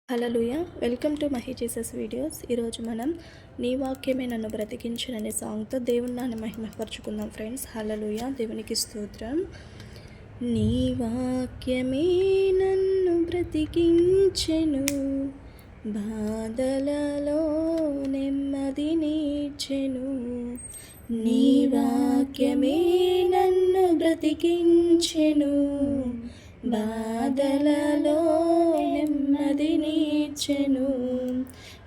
Hallelujah! Welcome to Mahi Jesus videos. ఈరోజు మనం నీ వాక్యమే నన్ను బ్రతికించును అనే సాంగ్తో దేవుని నామమును మహిమపరచుకుందాం ఫ్రెండ్స్. హల్లెలూయా! దేవునికి స్తోత్రం. నీ వాక్యమే నన్ను బ్రతికించెను, బాధలలో నెమ్మదినిచ్చెను. నీ వాక్యమే నన్ను బ్రతికించెను, బాధలలో నెమ్మదినిచ్చెను.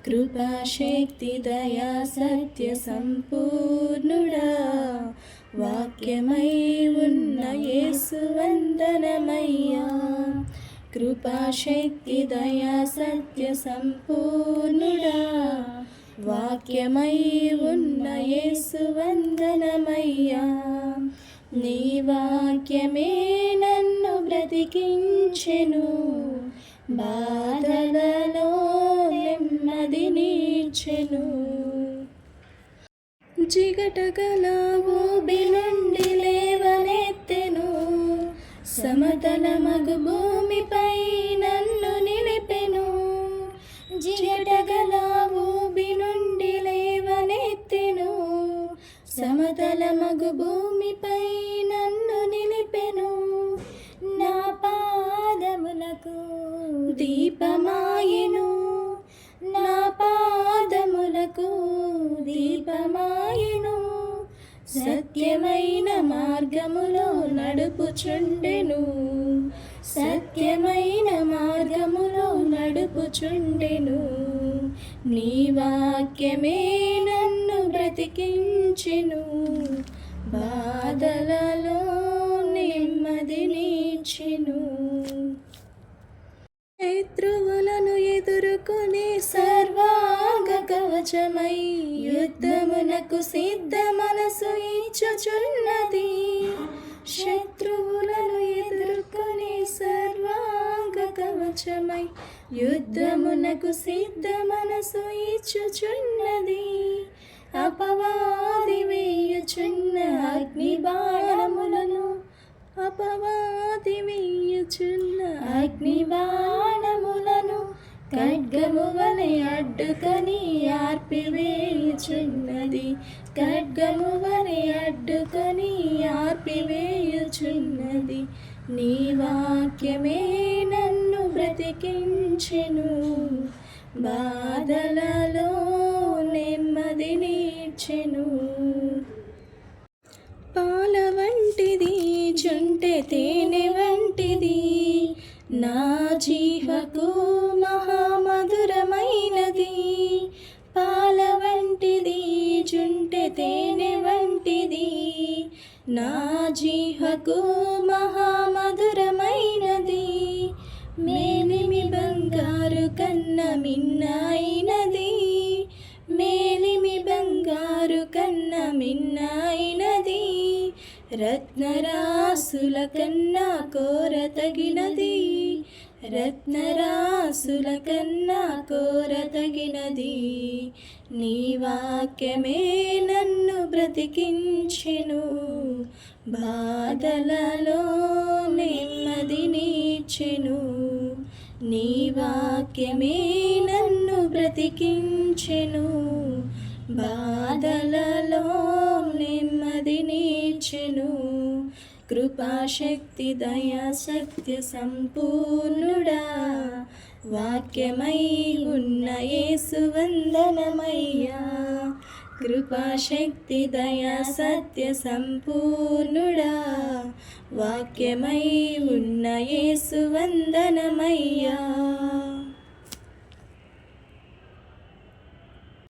కృపాశక్తి దయా సత్య సంపూర్ణుడా, వాక్యమై ఉన్న యేసు వందనమయ్యా. కృపాశక్తి దయా సత్య సంపూర్ణుడా, వాక్యమై ఉన్న యేసు వందనమయ్యా. నీ వాక్యమే నన్ను బ్రతికించెను, బాధలలో నెమ్మదినిచ్చెను. జిగటగల ఊబి నుండి లేవనెత్తెను, సమతలమగు భూమిపై నన్ను నిలిపెను. జిగటగల ఊబి నుండి లేవనెత్తెను, సమతలమగు భూమిపై నన్ను నిలిపెను. నా పాదములకు దీపమాయెను, నా పాదములకు దీపమాయెను. సత్యమైన మార్గములో నడుపుచుండెను, సత్యమైన మార్గములో నడుపుచుండెను. నీ వాక్యమే నన్ను బ్రతికించెను, బాధలలో నెమ్మదినిచ్చెను. శత్రువులను ఎదుర్కొనే సర్వాంగ కవచమై యుద్ధమునకు సిద్ధ మనసు ఇచ్చుచున్నది. శత్రువులను ఎదుర్కొనే సర్వాంగ కవచమై యుద్ధమునకు సిద్ధ మనసు ఇచ్చుచున్నది. అపవాది వేయుచున్న అగ్ని బాణములను, అపవాది వేయుచున్న అగ్ని బాణములను ఖడ్గము వలె అడ్డుకొని ఆర్పివేయుచున్నది. ఖడ్గము వలె అడ్డుకొని ఆర్పివేయుచున్నది. నీ వాక్యమే నన్ను బ్రతికించెను, బాధలలో నెమ్మదినిచ్చెను. పాల వంటిది జుంటె తేనె వంటిది, నా జీవకు మహామధురమైనది. పాల వంటిది జుంటె తేనె వంటిది, నా జీవకు మహామధురమైనది. మేలిమి బంగారు కన్న మిన్నైనది, మేలిమి బంగారు కన్న మిన్నైనది. రత్నరాసుల కన్నా కోరతగినది, రత్నరాసుల కన్నా కోరతగినది. నీ వాక్యమే నన్ను బ్రతికించెను, బాధలలో నెమ్మదినిచ్చెను. నీ వాక్యమే నన్ను బ్రతికించెను, బాధలలో నెమ్మదినిచ్చెను. కృపాశక్తి దయా సత్య సంపూర్ణుడా, వాక్యమై ఉన్న యేసు వందనమయ్యా. కృపాశక్తి దయా సత్య సంపూర్ణుడా, వాక్యమై ఉన్న యేసు వందనమయ్యా.